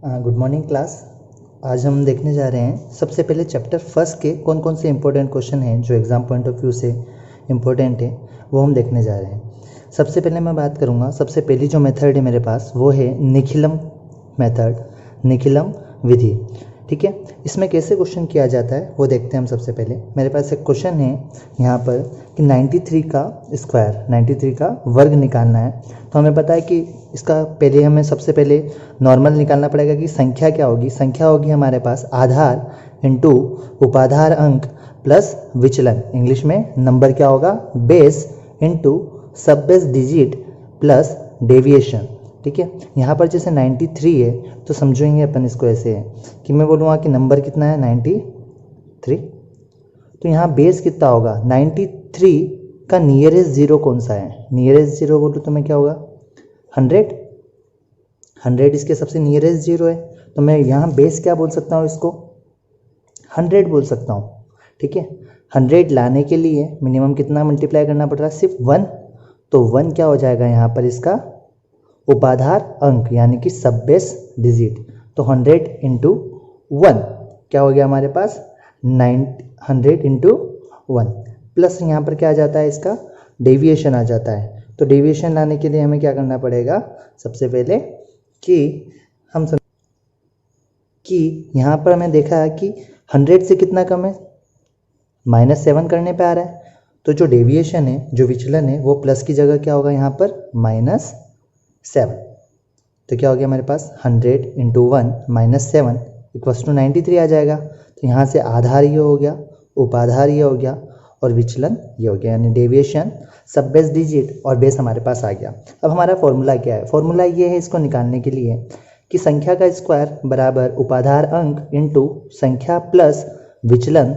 Good morning class. आज हम देखने जा रहे हैं सबसे पहले चैप्टर फर्स्ट के कौन कौन से इंपॉर्टेंट क्वेश्चन हैं जो एग्ज़ाम पॉइंट ऑफ व्यू से इम्पोर्टेंट है वो हम देखने जा रहे हैं। सबसे पहले मैं बात करूँगा, सबसे पहली जो मेथड है मेरे पास वो है निखिलम मेथड, निखिलम विधि। ठीक है, इसमें कैसे क्वेश्चन किया जाता है वो देखते हैं हम। सबसे पहले मेरे पास एक क्वेश्चन है यहाँ पर कि 93 का स्क्वायर, 93 का वर्ग निकालना है। तो हमें पता है कि इसका पहले हमें सबसे पहले नॉर्मल निकालना पड़ेगा कि संख्या क्या होगी। संख्या होगी हमारे पास आधार इंटू उपाधार अंक प्लस विचलन, इंग्लिश में नंबर क्या होगा, बेस इंटू सब बेस डिजिट प्लस डेविएशन। ठीक है, यहाँ पर जैसे 93 है तो समझेंगे अपन इसको ऐसे है कि मैं बोलूँगा कि नंबर कितना है 93, तो यहाँ बेस कितना होगा 93 का नियरेस्ट जीरो कौन सा है। नियरेस्ट जीरो बोलूँ तो मैं क्या होगा 100 इसके सबसे नियरेस्ट जीरो है, तो मैं यहाँ बेस क्या बोल सकता हूँ, इसको 100 बोल सकता हूँ। ठीक है, 100 लाने के लिए मिनिमम कितना मल्टीप्लाई करना पड़ रहा है, सिर्फ 1। तो 1 क्या हो जाएगा यहाँ पर इसका उपाधार अंक यानी कि सब बेस डिजिट। तो 100 इंटू 1 क्या हो गया हमारे पास 100 इंटू 1 प्लस यहाँ पर क्या आ जाता है, इसका डेविएशन आ जाता है। तो डेविएशन लाने के लिए हमें क्या करना पड़ेगा, सबसे पहले कि हम कि यहाँ पर हमें देखा है कि 100 से कितना कम है, -7 करने पे आ रहा है। तो जो डेविएशन है, जो विचलन है, वो प्लस की जगह क्या होगा यहाँ पर -7। तो क्या हो गया हमारे पास 100 इंटू 1 -7 इक्वल्स टू 93 आ जाएगा। तो यहाँ से आधार ये हो गया, उपाधार ये हो गया और विचलन ये हो गया, यानी डेविएशन सब बेस डिजिट और बेस हमारे पास आ गया। अब हमारा फॉर्मूला क्या है, फॉर्मूला ये है इसको निकालने के लिए कि संख्या का स्क्वायर बराबर उपाधार अंक इंटू संख्या प्लस विचलन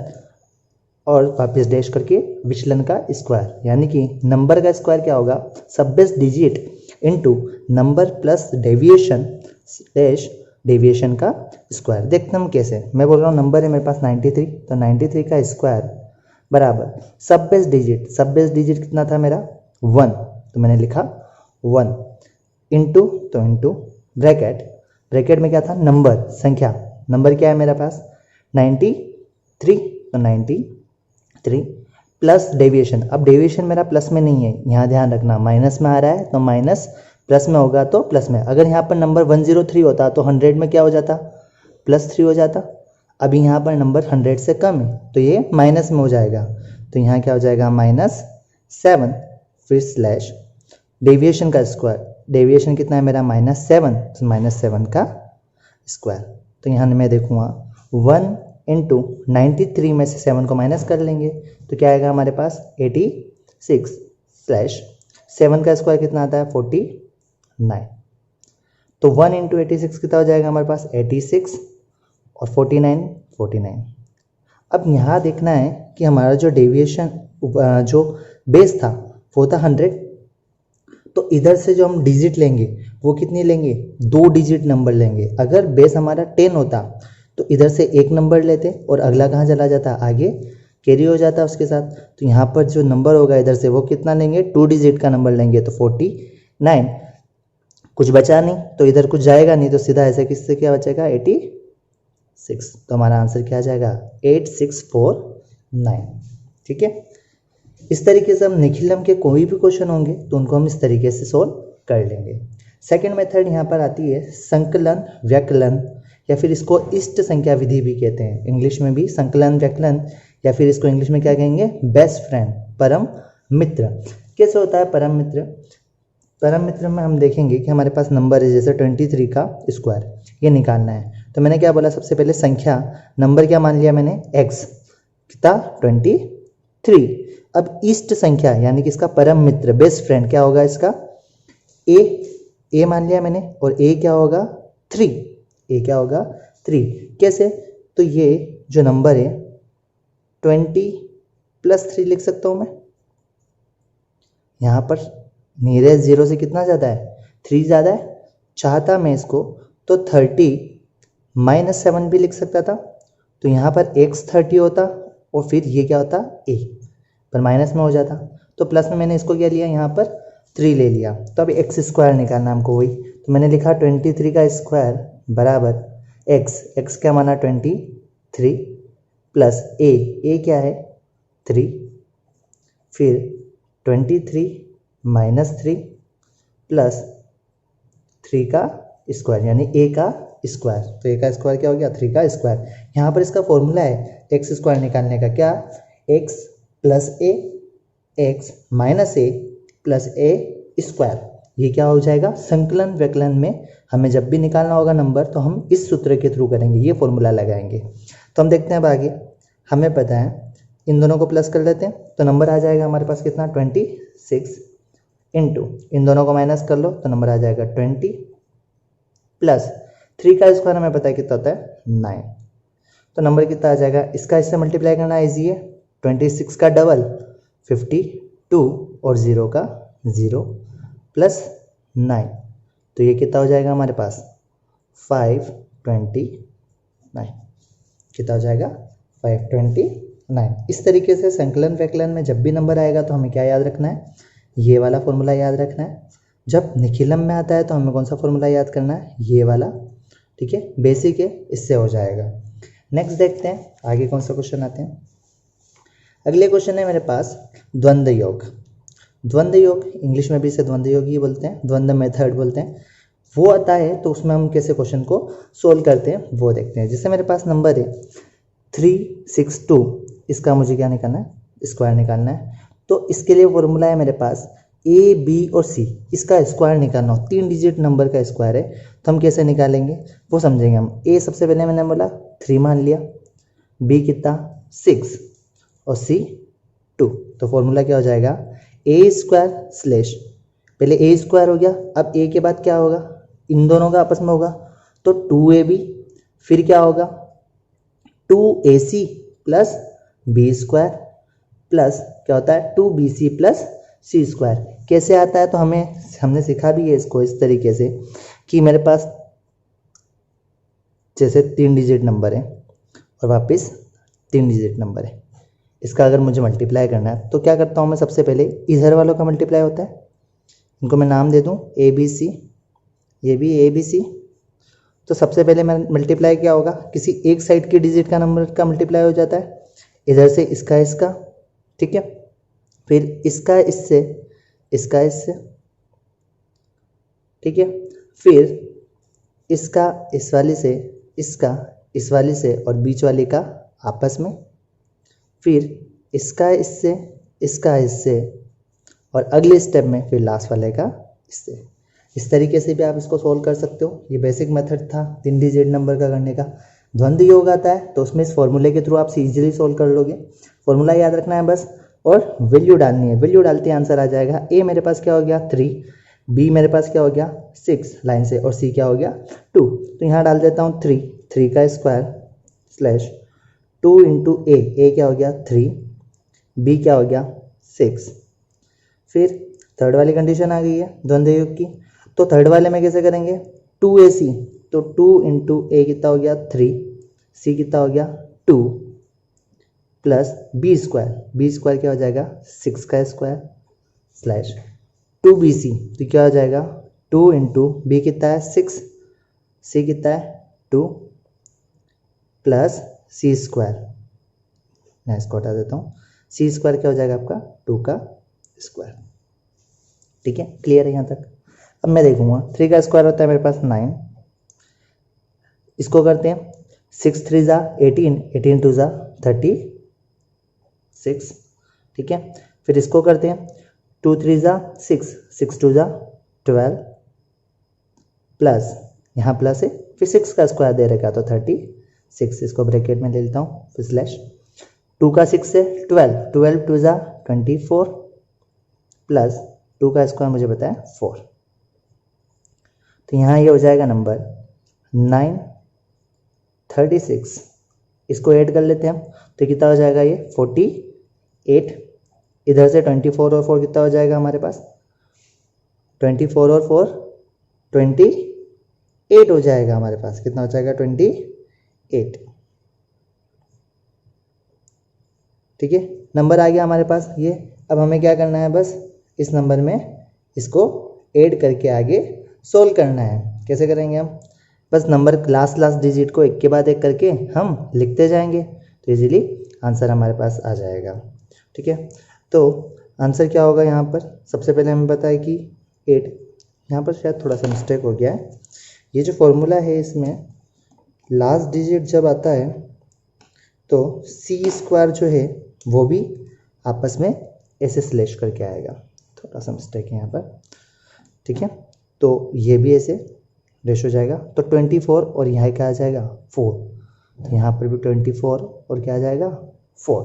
और वापस डैश करके विचलन का स्क्वायर, यानी कि नंबर का स्क्वायर क्या होगा सब base digit into number plus deviation dash deviation का स्क्वायर। देखते हम कैसे। मैं बोल रहा हूँ नंबर है मेरे पास 93, तो 93 का स्क्वायर बराबर सब बेस डिजिट, सब बेस डिजिट कितना था मेरा 1, तो मैंने लिखा 1 इंटू, तो इंटू ब्रैकेट, ब्रैकेट में क्या था नंबर, संख्या, नंबर क्या है मेरे पास 93, तो 93 प्लस डेविएशन। अब डेविएशन मेरा प्लस में नहीं है, यहाँ ध्यान रखना माइनस में आ रहा है, तो माइनस प्लस में होगा तो प्लस में। अगर यहाँ पर नंबर 103 होता तो 100 में क्या हो जाता +3 हो जाता। अभी यहाँ पर नंबर 100 से कम है तो ये माइनस में हो जाएगा, तो यहाँ क्या हो जाएगा -7 फिर स्लैश डेविएशन का स्क्वायर। डेविएशन कितना है मेरा -7, तो -7 का स्क्वायर। तो यहाँ मैं देखूँगा 1 इंटू 93 में से 7 को माइनस कर लेंगे तो क्या आएगा हमारे पास 86 स्लैश 7 का स्क्वायर कितना आता है 49। तो 1 इंटू 86 कितना हो जाएगा हमारे पास 86 और 49। अब यहाँ देखना है कि हमारा जो डेविएशन जो बेस था वो था 100, तो इधर से जो हम डिजिट लेंगे वो कितनी लेंगे, 2 डिजिट नंबर लेंगे। अगर बेस हमारा 10 होता तो इधर से एक नंबर लेते और अगला कहाँ चला जाता, आगे कैरी हो जाता उसके साथ। तो यहाँ पर जो नंबर होगा इधर से वो कितना लेंगे, 2 डिजिट का नंबर लेंगे, तो 49। कुछ बचा नहीं तो इधर कुछ जाएगा नहीं, तो सीधा ऐसे किससे क्या बचेगा 86। तो हमारा आंसर क्या आ जाएगा 8649। ठीक है, इस तरीके से हम निखिलम के कोई भी क्वेश्चन होंगे तो उनको हम इस तरीके से सोल्व कर लेंगे। सेकेंड मेथड यहाँ पर आती है संकलन व्यकलन, या फिर इसको इष्ट संख्या विधि भी कहते हैं। इंग्लिश में भी संकलन व्यकलन, या फिर इसको इंग्लिश में क्या कहेंगे बेस्ट फ्रेंड, परम मित्र। कैसे होता है परम मित्र, परम मित्र में हम देखेंगे कि हमारे पास नंबर है जैसे 23 का स्क्वायर, ये निकालना है। तो मैंने क्या बोला, सबसे पहले संख्या नंबर क्या मान लिया मैंने x कितना 23। अब इष्ट संख्या यानी कि इसका परम मित्र बेस्ट फ्रेंड क्या होगा, इसका a मान लिया मैंने, और a क्या होगा 3, a क्या होगा 3। कैसे, तो ये जो नंबर है 20 + 3 लिख सकता हूँ मैं। यहाँ पर नियरेस्ट जीरो से कितना ज़्यादा है 3 ज़्यादा है, चाहता मैं इसको तो 30 -7 भी लिख सकता था। तो यहाँ पर x 30 होता और फिर ये क्या होता a, पर माइनस में हो जाता। तो प्लस में मैंने इसको क्या लिया, यहाँ पर 3 ले लिया। तो अब x स्क्वायर निकालना हमको, वही तो मैंने लिखा 23 का स्क्वायर बराबर x क्या माना 23 प्लस a क्या है 3, फिर 23 माइनस 3 प्लस 3 का स्क्वायर यानी a का स्क्वायर। तो a का स्क्वायर क्या हो गया 3 का स्क्वायर। यहाँ पर इसका फॉर्मूला है x स्क्वायर निकालने का, क्या x plus a x minus a plus a square. ये क्या हो जाएगा संकलन व्यकलन में हमें जब भी निकालना होगा नंबर तो हम इस सूत्र के थ्रू करेंगे, ये फॉर्मूला लगाएंगे। तो हम देखते हैं अब आगे, हमें पता है इन दोनों को प्लस कर लेते हैं तो नंबर आ जाएगा हमारे पास कितना 26 इंटू इन दोनों को माइनस कर लो तो नंबर आ जाएगा 20 प्लस 3 का स्क्वायर हमें पता है कितना होता है 9। तो नंबर कितना आ जाएगा, इसका इससे मल्टीप्लाई करना ईजी है, 26 का डबल 52 और 0 का 0 प्लस 9, तो ये कितना हो जाएगा हमारे पास 529। कितना हो जाएगा 529। इस तरीके से संकलन व्यकलन में जब भी नंबर आएगा तो हमें क्या याद रखना है, ये वाला फॉर्मूला याद रखना है। जब निखिलम में आता है तो हमें कौन सा फॉर्मूला याद करना है, ये वाला, ठीक है, बेसिक है, इससे हो जाएगा। नेक्स्ट देखते हैं आगे कौन सा क्वेश्चन आते हैं। अगले क्वेश्चन है मेरे पास द्वंद्व योग। द्वंद्व योग इंग्लिश में भी इसे द्वंद्व योग ही बोलते हैं, द्वंद्व मेथड बोलते हैं। वो आता है तो उसमें हम कैसे क्वेश्चन को सोल्व करते हैं वो देखते हैं। जैसे मेरे पास नंबर है 362, इसका मुझे क्या निकालना है, स्क्वायर निकालना है। तो इसके लिए फॉर्मूला है मेरे पास ए बी और सी, इसका स्क्वायर निकालना हो, 3 डिजिट नंबर का स्क्वायर है, तो हम कैसे निकालेंगे वो समझेंगे हम। ए सबसे पहले मैंने बोला 3 मान लिया, बी कितना 6 और सी 2। तो फॉर्मूला क्या हो जाएगा ए स्क्वायर स्लैश, पहले ए स्क्वायर हो गया, अब ए के बाद क्या होगा, इन दोनों का आपस में होगा तो 2ab, फिर क्या होगा 2ac plus b square plus क्या होता है 2bc प्लस सी स्क्वायर। कैसे आता है तो हमने सीखा भी है इसको इस तरीके से कि मेरे पास जैसे 3 डिजिट नंबर है और वापस 3 डिजिट नंबर है, इसका अगर मुझे मल्टीप्लाई करना है तो क्या करता हूँ मैं, सबसे पहले इधर वालों का मल्टीप्लाई होता है, इनको मैं नाम दे दूँ ABC, ये भी ABC। तो सबसे पहले मैं मल्टीप्लाई क्या होगा, किसी एक साइड के डिजिट का नंबर का मल्टीप्लाई हो जाता है, इधर से इसका, ठीक है, फिर इसका इससे, इसका इससे, ठीक है, फिर इसका इस वाले से, इसका इस वाले से और बीच वाले का आपस में, फिर इसका इससे, इसका इससे और अगले स्टेप में फिर लास्ट वाले का इससे। इस तरीके से भी आप इसको सोल्व कर सकते हो। ये बेसिक मेथड था 3 डिजिट नंबर का करने का। द्वंद्व योग आता है तो उसमें इस फॉर्मूले के थ्रू आप इजीली सोल्व कर लोगे। फॉर्मूला याद रखना है बस और वैल्यू डालनी है, वैल्यू डालते ही आंसर आ जाएगा। ए मेरे पास क्या हो गया 3, बी मेरे पास क्या हो गया 6 लाइन से और सी क्या हो गया 2। तो यहाँ डाल देता हूँ 3 का स्क्वायर स्लैश 2 इंटू ए क्या हो गया 3, बी क्या हो गया 6। फिर थर्ड वाली कंडीशन आ गई है द्वंद्व योग की, तो थर्ड वाले में कैसे करेंगे 2ac, तो 2 इंटू ए कितना हो गया 3, सी कितना हो गया 2 प्लस बी स्क्वायर क्या हो जाएगा 6 का स्क्वायर स्लैश 2bc, तो क्या हो जाएगा 2 इंटू बी कितना है 6, सी कितना है 2 प्लस सी स्क्वायर, मैं इसको हटा देता हूँ, सी स्क्वायर क्या हो जाएगा आपका 2 का स्क्वायर। ठीक है, क्लियर है यहाँ तक। अब मैं देखूंगा 3 का स्क्वायर होता है मेरे पास 9, इसको करते हैं 6 3 जा 18, 18 2 जा 36, ठीक है। फिर इसको करते हैं 2 3 जा 6, 6 2 जा 12 प्लस यहाँ प्लस है, फिर 6 का स्क्वायर दे रखा तो 36, इसको ब्रैकेट में ले लेता हूँ, फिर स्लैश 2 का 6 से 12, 12 2 जा 24 प्लस 2 का स्क्वायर मुझे पता है 4। तो यहाँ ये हो जाएगा नंबर 936, इसको ऐड कर लेते हैं हम, तो कितना हो जाएगा ये 48, इधर से 24 और 4 कितना हो जाएगा हमारे पास 24 और 4 28 हो जाएगा हमारे पास, कितना हो जाएगा 28। ठीक है, नंबर आ गया हमारे पास ये। अब हमें क्या करना है, बस इस नंबर में इसको ऐड करके आगे सोल्व करना है। कैसे करेंगे हम, बस नंबर लास्ट डिजिट को एक के बाद एक करके हम लिखते जाएंगे तो इजीली आंसर हमारे पास आ जाएगा। ठीक है, तो आंसर क्या होगा यहाँ पर? सबसे पहले हमें पता है कि 8, यहाँ पर शायद थोड़ा सा मिस्टेक हो गया है। ये जो फॉर्मूला है इसमें लास्ट डिजिट जब आता है तो C² जो है वो भी आपस में ऐसे स्लैश करके आएगा, थोड़ा सा मिस्टेक है यहाँ पर। ठीक है, तो ये भी ऐसे रेश हो जाएगा तो 24 और यहाँ क्या आ जाएगा 4, तो यहाँ पर भी 24 और क्या आ जाएगा 4।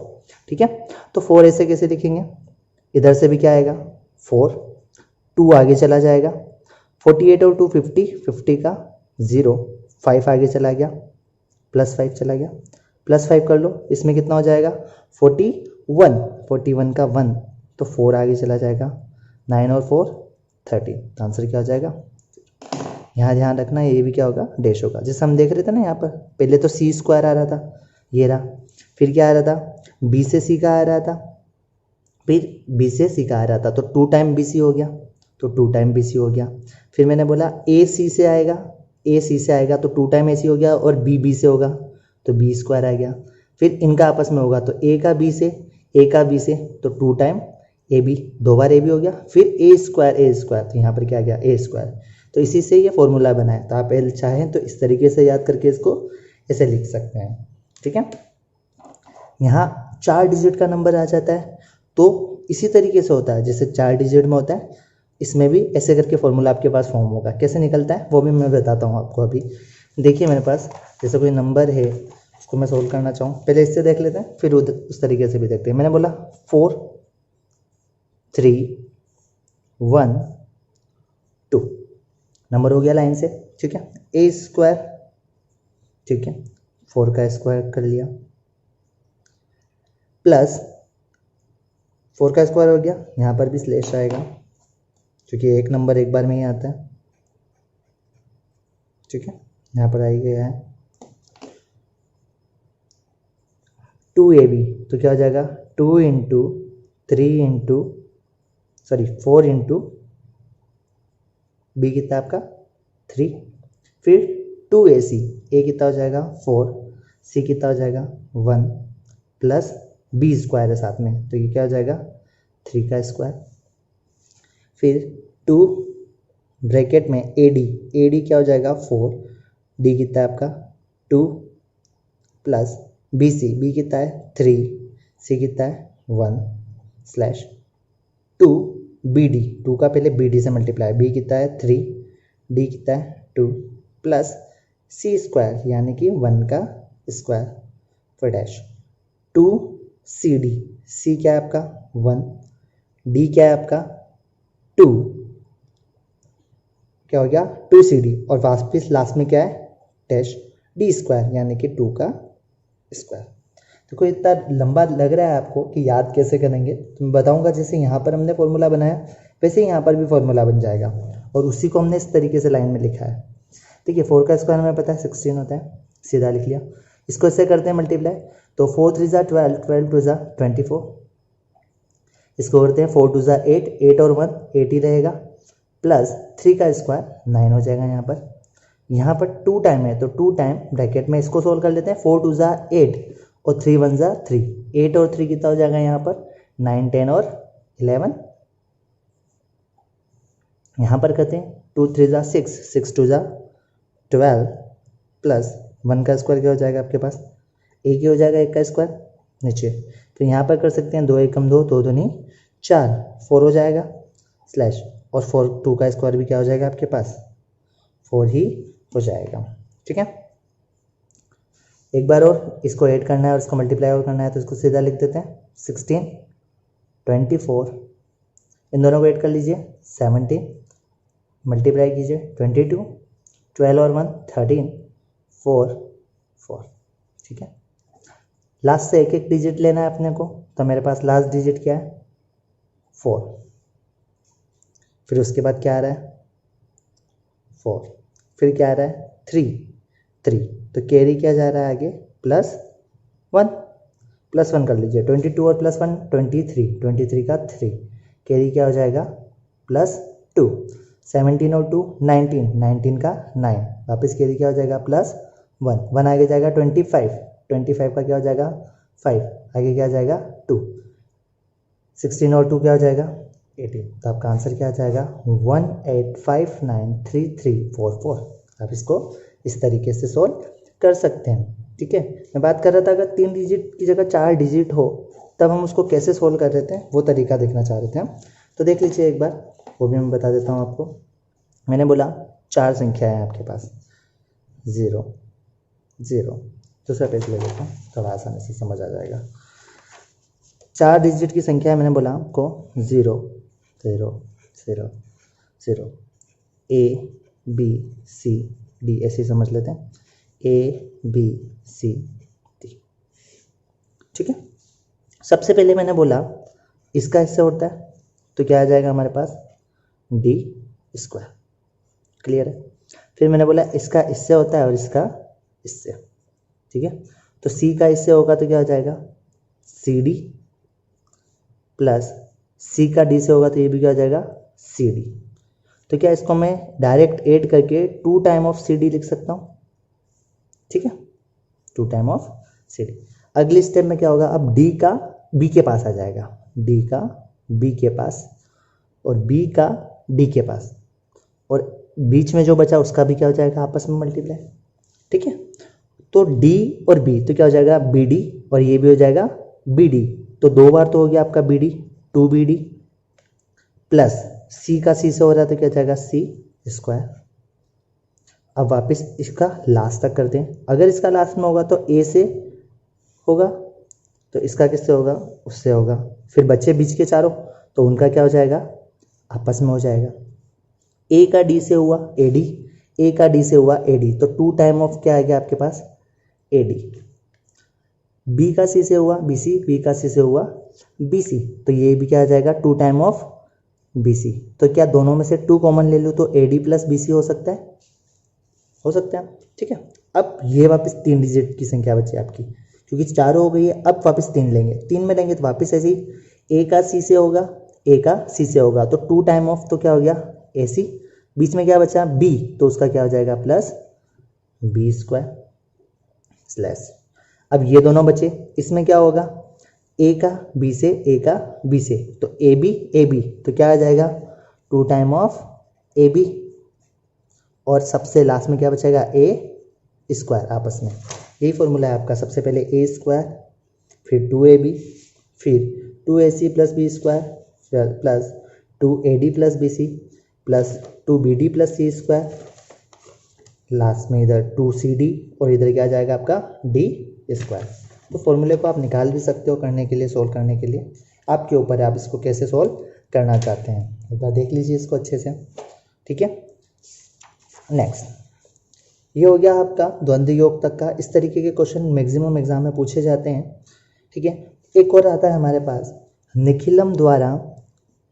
ठीक है, तो 4 ऐसे कैसे लिखेंगे? इधर से भी क्या आएगा 4, 2 आगे चला जाएगा, 48 और 2 50, 50 का 0, 5 आगे चला गया, +5 चला गया, +5 कर लो, इसमें कितना हो जाएगा 41, 41 का 1 तो 4 आगे चला जाएगा, 9 और 4 13, तो आंसर क्या हो जाएगा? यहाँ ध्यान रखना ये भी क्या होगा डैश होगा। जैसे हम देख रहे थे ना यहाँ पर पहले तो C² आ रहा था, ये रहा, फिर क्या आ रहा था B से C का आ रहा था, फिर B से C का आ रहा था तो 2 टाइम BC हो गया, तो 2 टाइम BC हो गया। फिर मैंने बोला AC से आएगा, AC से आएगा तो 2 टाइम AC हो गया और B से होगा तो B² आ गया। फिर इनका आपस में होगा तो A का B से, A का B से तो 2 टाइम AB, 2 बार AB हो गया, फिर A² तो यहाँ पर क्या आ गया A²। तो इसी से ये फॉर्मूला बना है। तो आप चाहें तो इस तरीके से याद करके इसको ऐसे लिख सकते हैं। ठीक है, यहाँ 4 डिजिट का नंबर आ जाता है तो इसी तरीके से होता है जैसे 4 डिजिट में होता है, इसमें भी ऐसे करके फॉर्मूला आपके पास फॉर्म होगा। कैसे निकलता है वो भी मैं बताता हूँ आपको। अभी देखिए मेरे पास जैसे कोई नंबर है उसको मैं सोल्व करना चाहूँ, पहले इससे देख लेते हैं फिर उस तरीके से भी देखते हैं। मैंने बोला 4 3 1 2 नंबर हो गया लाइन से। ठीक है, A², ठीक है 4 का स्क्वायर कर लिया, प्लस 4 का स्क्वायर हो गया, यहाँ पर भी स्लैश आएगा क्योंकि एक नंबर एक बार में ही आता है। ठीक है, यहाँ पर आई गया है 2AB तो क्या हो जाएगा 2 इंटू 3 इंटू 4 इंटू B कितना आपका 3, फिर 2AC, A कितना हो जाएगा 4, C कितना हो जाएगा 1 प्लस B² है साथ में तो ये क्या हो जाएगा 3 का स्क्वायर, फिर 2 ब्रैकेट में AD क्या हो जाएगा 4, D कितना है आपका 2 प्लस BC, B कितना है 3, C कितना है 1 स्लैश 2 BD, 2 का पहले BD से मल्टीप्लाई, B कितना है 3, D कितना है 2 प्लस C² यानी कि 1 का स्क्वायर फिर डैश 2CD, C क्या है आपका 1, D क्या है आपका 2, क्या हो गया 2CD और वापस लास्ट में क्या है डैश D² यानी कि 2 का स्क्वायर। तो कोई इतना लंबा लग रहा है आपको कि याद कैसे करेंगे, तो मैं बताऊंगा। जैसे यहाँ पर हमने फॉर्मूला बनाया वैसे ही यहाँ पर भी फॉर्मूला बन जाएगा और उसी को हमने इस तरीके से लाइन में लिखा है। ठीक है, 4 का स्क्वायर हमें पता है 16 होता है, सीधा लिख लिया। इसको इससे करते हैं मल्टीप्लाई, तो 4 3 ज़ा 12, 12 2 ज़ा 24, इसको करते हैं 4 2 ज़ा 8, 8 और 1 8 ही रहेगा, प्लस 3 का स्क्वायर 9 हो जाएगा। यहाँ पर 2 टाइम है तो 2 टाइम ब्रैकेट में इसको सोल्व कर लेते हैं, 4 2 ज़ा 8 और 3 1 ज़ा 3, 8 और 3 कितना हो जाएगा यहाँ पर 9 10 और 11, यहाँ पर करते हैं 2 3 ज़ा 6, 6 2 ज़ा 12 प्लस 1 का स्क्वायर क्या हो जाएगा आपके पास एक ही हो जाएगा, 1 का स्क्वायर नीचे। फिर यहाँ पर कर सकते हैं 2 1 2, 2 2 नहीं 4, 4 हो जाएगा स्लैश और 4 2 का स्क्वायर भी क्या हो जाएगा आपके पास 4 ही हो जाएगा। ठीक है, एक बार और इसको ऐड करना है और इसको मल्टीप्लाई और करना है तो इसको सीधा लिख देते हैं 16 24, इन दोनों को ऐड कर लीजिए 17, मल्टीप्लाई कीजिए 22, 12 और 1 13 4 4। ठीक है, लास्ट से एक एक डिजिट लेना है अपने को, तो मेरे पास लास्ट डिजिट क्या है 4, फिर उसके बाद क्या आ रहा है 4, फिर क्या आ रहा है 3 3, तो कैरी क्या जा रहा है आगे प्लस वन कर लीजिए 22 और प्लस 1 23, 23 का 3, कैरी क्या हो जाएगा +2, 17 और 2 19, 19 का 9, वापस के लिए क्या हो जाएगा प्लस 1, 1 आगे जाएगा 25, 25 का क्या हो जाएगा 5, आगे क्या जाएगा 2, 16 और 2 क्या हो जाएगा 18। तो आपका आंसर क्या आ जाएगा 18593344। आप इसको इस तरीके से सोल्व कर सकते हैं। ठीक है, मैं बात कर रहा था अगर 3 डिजिट की जगह 4 डिजिट हो तब हम उसको कैसे सोल्व कर रहे थे, वो तरीका देखना चाह रहे थे हम। तो देख लीजिए एक बार, वो भी मैं बता देता हूँ आपको। मैंने बोला 4 संख्या है आपके पास, 0 0, दूसरा पेज ले लेता हूँ, थोड़ा आसानी से समझ आ जाएगा। 4 डिजिट की संख्या है, मैंने बोला आपको 0 0 0 0, A B C D ऐसे समझ लेते हैं, A B C D। ठीक है, सबसे पहले मैंने बोला इसका हिस्सा होता है तो क्या आ जाएगा हमारे पास D स्क्वायर, क्लियर है। फिर मैंने बोला इसका इससे होता है और इसका इससे, ठीक है। तो C का इससे होगा तो क्या हो जाएगा CD, प्लस C का D से होगा तो ये भी क्या हो जाएगा CD। तो क्या इसको मैं डायरेक्ट ऐड करके 2 टाइम ऑफ CD लिख सकता हूँ, ठीक है, 2 टाइम ऑफ CD। अगली स्टेप में क्या होगा, अब D का B के पास आ जाएगा, D का B के पास और B का D के पास, और बीच में जो बचा उसका भी क्या हो जाएगा आपस में मल्टीप्लाई, ठीक है। तो D और B तो क्या हो जाएगा BD, और ये भी हो जाएगा BD, तो 2 बार तो हो गया आपका BD, 2BD, प्लस C का C से हो रहा है तो क्या हो जाएगा C स्क्वायर। अब वापस इसका लास्ट तक करते हैं, अगर इसका लास्ट में होगा तो A से होगा, तो इसका किससे होगा उससे होगा, फिर बच्चे बीच के चारों तो उनका क्या हो जाएगा आपस में हो जाएगा। A का D से हुआ AD, A का D से हुआ AD, तो 2 टाइम ऑफ क्या आ गया आपके पास AD। B का C से हुआ BC, B का C से हुआ BC, तो ये भी क्या आ जाएगा 2 टाइम ऑफ BC। तो क्या दोनों में से 2 कॉमन ले लूँ तो AD प्लस BC हो सकता है, हो सकता है, ठीक है। अब ये वापस 3 डिजिट की संख्या बची आपकी, क्योंकि 4 हो गई है, अब वापस 3 लेंगे, 3 में लेंगे तो वापस ऐसे ही A का C से होगा, A का C से होगा, तो 2 टाइम ऑफ तो क्या हो गया AC, बीच में क्या बचा B, तो उसका क्या हो जाएगा प्लस B स्क्वायर स्लैश। अब ये दोनों बचे, इसमें क्या होगा A का B से, A का B से, तो AB AB, तो क्या आ जाएगा 2 टाइम ऑफ AB, और सबसे लास्ट में क्या बचेगा A स्क्वायर आपस में। यही फॉर्मूला है आपका, सबसे पहले A स्क्वायर, फिर 2AB, फिर 2AC plus B square plus 2AD plus BC plus 2BD plus C square, last में इधर 2CD और इधर क्या आ जाएगा आपका D स्क्वायर। तो फॉर्मूले को आप निकाल भी सकते हो करने के लिए, सोल्व करने के लिए आपके ऊपर है, आप इसको कैसे सोल्व करना चाहते हैं, एक बार देख लीजिए इसको अच्छे से, ठीक है। नेक्स्ट, ये हो गया आपका द्वंद्व योग तक का। इस तरीके के क्वेश्चन मैक्सिमम एग्जाम में पूछे जाते हैं, ठीक है। एक और आता है हमारे पास, निखिलम द्वारा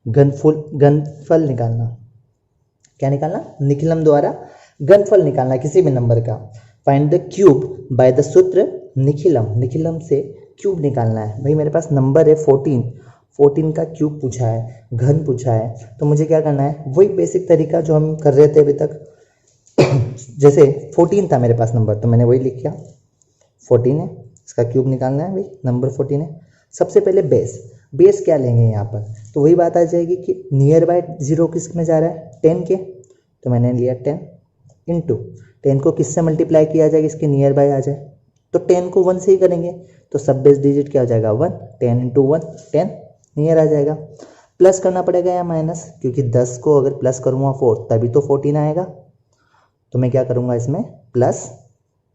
घनफल निकालना। क्या निकालना, निखिलम द्वारा घनफल निकालना किसी भी नंबर का। Find the cube by the सूत्र निखिलम, निखिलम से क्यूब निकालना है। भाई मेरे पास नंबर है 14, 14 का क्यूब पूछा है, घन पूछा है, तो मुझे क्या करना है, वही बेसिक तरीका जो हम कर रहे थे अभी तक। जैसे 14 था मेरे पास नंबर, तो मैंने वही लिख किया 14 है, इसका क्यूब निकालना है, भाई नंबर 14 है। सबसे पहले बेस क्या लेंगे यहाँ पर, तो वही बात आ जाएगी कि नियर बाय 0 किस में जा रहा है 10 के, तो मैंने लिया 10 इंटू 10 को किससे मल्टीप्लाई किया जाएगा इसके नियर बाय आ जाए, तो 10 को 1 से ही करेंगे, तो सब बेस डिजिट क्या हो जाएगा 1, 10 इंटू 1 10 नियर आ जाएगा। प्लस करना पड़ेगा या माइनस, क्योंकि 10 को अगर प्लस करूँगा 4 तभी तो 14 आएगा, तो मैं क्या करूँगा इसमें प्लस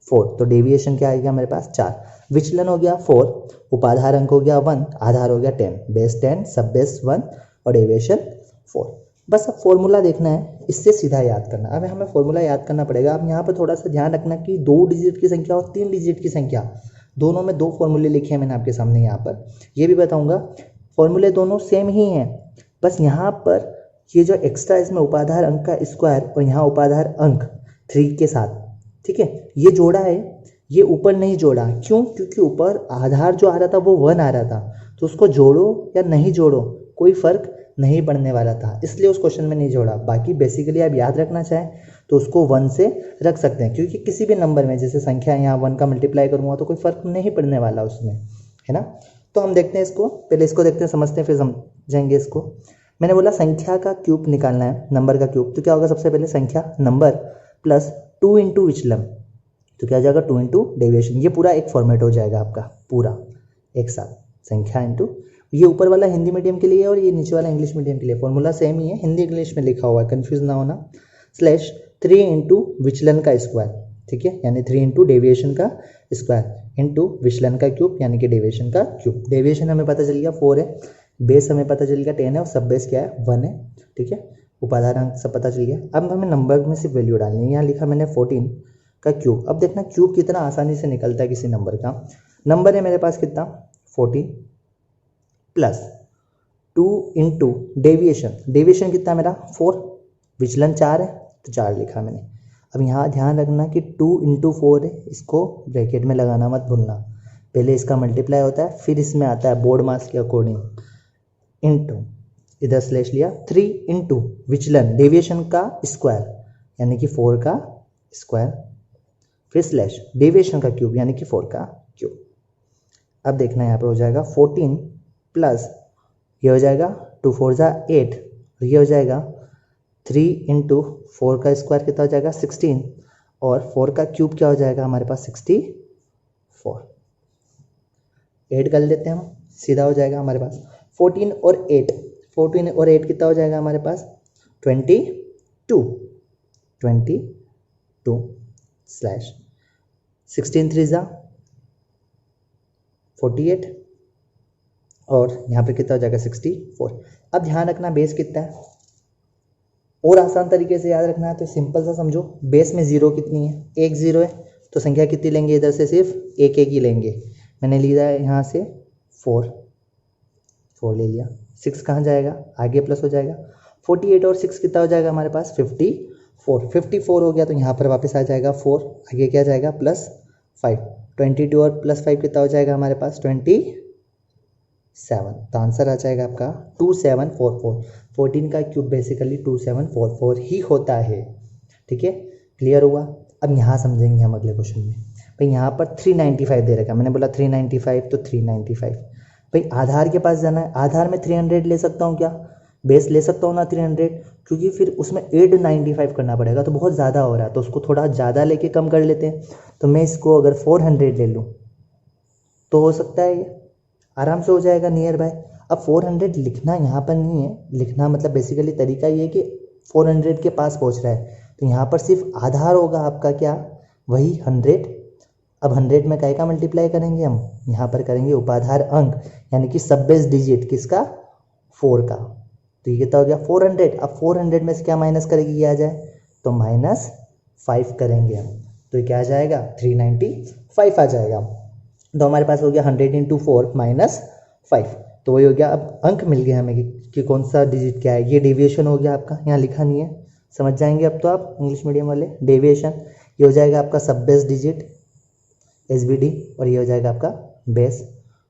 4, तो डेविएशन क्या आएगा मेरे पास 4, विचलन हो गया 4, उपाधार अंक हो गया 1, आधार हो गया 10, बेस 10 सब बेस 1 और डेविएशन 4। बस अब फॉर्मूला देखना है, इससे सीधा याद करना। अब हमें फॉर्मूला याद करना पड़ेगा। अब यहाँ पर थोड़ा सा ध्यान रखना कि 2 डिजिट की संख्या और 3 डिजिट की संख्या, दोनों में 2 फॉर्मूले लिखे हैं मैंने आपके सामने। यहाँ पर ये भी बताऊँगा, फॉर्मूले दोनों सेम ही हैं, बस यहाँ पर ये जो एक्स्ट्रा इसमें उपाधार अंक का स्क्वायर और यहाँ उपाधार अंक 3 के साथ, ठीक है, ये जोड़ा है, ये ऊपर नहीं जोड़ा। क्यों? क्योंकि ऊपर आधार जो आ रहा था वो 1 आ रहा था, तो उसको जोड़ो या नहीं जोड़ो कोई फर्क नहीं पढ़ने वाला था, इसलिए उस क्वेश्चन में नहीं जोड़ा। बाकी बेसिकली आप याद रखना चाहें तो उसको 1 से रख सकते हैं, क्योंकि किसी भी नंबर में जैसे संख्या यहाँ 1 का मल्टीप्लाई करूँगा तो कोई फ़र्क नहीं पड़ने वाला उसमें, है ना। तो हम देखते हैं इसको, पहले इसको देखते हैं, समझते हैं, फिर समझेंगे इसको। मैंने बोला संख्या का क्यूब निकालना है, नंबर का क्यूब, तो क्या होगा, सबसे पहले संख्या नंबर प्लस 2 इंटू विचलन, तो क्या हो जाएगा 2 इंटू डेविएशन। ये पूरा एक फॉर्मेट हो जाएगा आपका पूरा एक साथ, संख्या इंटू, ये ऊपर वाला हिंदी मीडियम के लिए है और ये नीचे वाला इंग्लिश मीडियम के लिए। फॉर्मूला सेम ही है, हिंदी इंग्लिश में लिखा हुआ है, कन्फ्यूज ना होना। स्लैश 3 इंटू विचलन का स्क्वायर, ठीक है, यानी 3 इंटू डेविएशन का स्क्वायर इंटू विचलन का क्यूब यानी कि डेविएशन का क्यूब। डेविएशन हमें पता चल गया 4 है, बेस हमें पता चल गया 10 है और सब बेस क्या है 1 है, ठीक है, उपाधार अंक सब पता चल गया। अब हमें नंबर में सिर्फ वैल्यू डालनी है। यहाँ लिखा मैंने 14 का क्यूब। अब देखना क्यूब कितना आसानी से निकलता है किसी नंबर का। नंबर है मेरे पास कितना 14 प्लस 2 इंटू डेविएशन, डेविएशन कितना मेरा 4, विचलन 4 है तो 4 लिखा मैंने। अब यहाँ ध्यान रखना कि 2 इंटू 4 है, इसको ब्रैकेट में लगाना मत भूलना, पहले इसका मल्टीप्लाई होता है फिर इसमें आता है बोर्ड मास के अकॉर्डिंग, इंटू इधर स्लैश लिया 3 इंटू विचलन डेविएशन का स्क्वायर यानी कि 4 का स्क्वायर, फिर स्लैश डेविएशन का क्यूब यानी कि 4 का क्यूब। अब देखना यहाँ पे हो जाएगा 14 प्लस ये हो जाएगा 2 4 जा 8, और ये हो जाएगा 3 इंटू 4 का स्क्वायर कितना हो जाएगा 16, और 4 का क्यूब क्या हो जाएगा हमारे पास 64। ऐड कर लेते हैं हम, सीधा हो जाएगा हमारे पास 14 और 8, 14 और 8 कितना हो जाएगा हमारे पास 22 स्लैश 16 3 जा 48 और यहाँ पे कितना हो जाएगा 64। अब ध्यान रखना बेस कितना है, और आसान तरीके से याद रखना है तो सिंपल सा समझो, बेस में 0 कितनी है, 1 0 है, तो संख्या कितनी लेंगे इधर से सिर्फ एक ही लेंगे। मैंने लिया है यहाँ से 4 ले लिया, 6 कहाँ जाएगा आगे प्लस हो जाएगा, 48 और 6 कितना हो जाएगा हमारे पास 54 हो गया, तो यहाँ पर वापस आ जाएगा 4, आगे क्या जाएगा प्लस 5, 22 और प्लस 5 कितना हो जाएगा हमारे पास 27, तो आंसर आ जाएगा आपका 2744। 14 का क्यूब बेसिकली 2744 ही होता है, ठीक है, क्लियर हुआ। अब यहाँ समझेंगे हम अगले क्वेश्चन में। भाई यहाँ पर 395 दे रखा, मैंने बोला 395 तो 395, भाई आधार के पास जाना है, आधार में 300 ले सकता हूँ क्या, बेस ले सकता हूँ ना 300, क्योंकि फिर उसमें 895 करना पड़ेगा तो बहुत ज़्यादा हो रहा है, तो उसको थोड़ा ज़्यादा लेके कम कर लेते हैं। तो मैं इसको अगर 400 ले लूँ तो हो सकता है ये आराम से हो जाएगा नियर बाय। अब 400 लिखना यहाँ पर नहीं है, लिखना मतलब बेसिकली तरीका ये है कि 400 के पास पहुँच रहा है, तो यहाँ पर सिर्फ आधार होगा आपका क्या, वही 100। अब 100 में काय का मल्टीप्लाई करेंगे हम, यहाँ पर करेंगे उपाधार अंक यानी कि सब बेस डिजिट किसका 4 का, तो ये कितना हो गया 400। अब 400 में से क्या माइनस करेंगे ये आ जाए तो -5 करेंगे हम, तो ये क्या आ जाएगा 395 आ जाएगा। तो हमारे पास हो गया 100 इंटू 4 -5, तो वही हो गया। अब अंक मिल गया हमें कि कौन सा डिजिट क्या है, ये डेविएशन हो गया आपका, यहाँ लिखा नहीं है, समझ जाएंगे अब तो आप इंग्लिश मीडियम वाले। डेविएशन ये हो जाएगा आपका सब बेस डिजिट SBD, और ये हो जाएगा आपका बेस,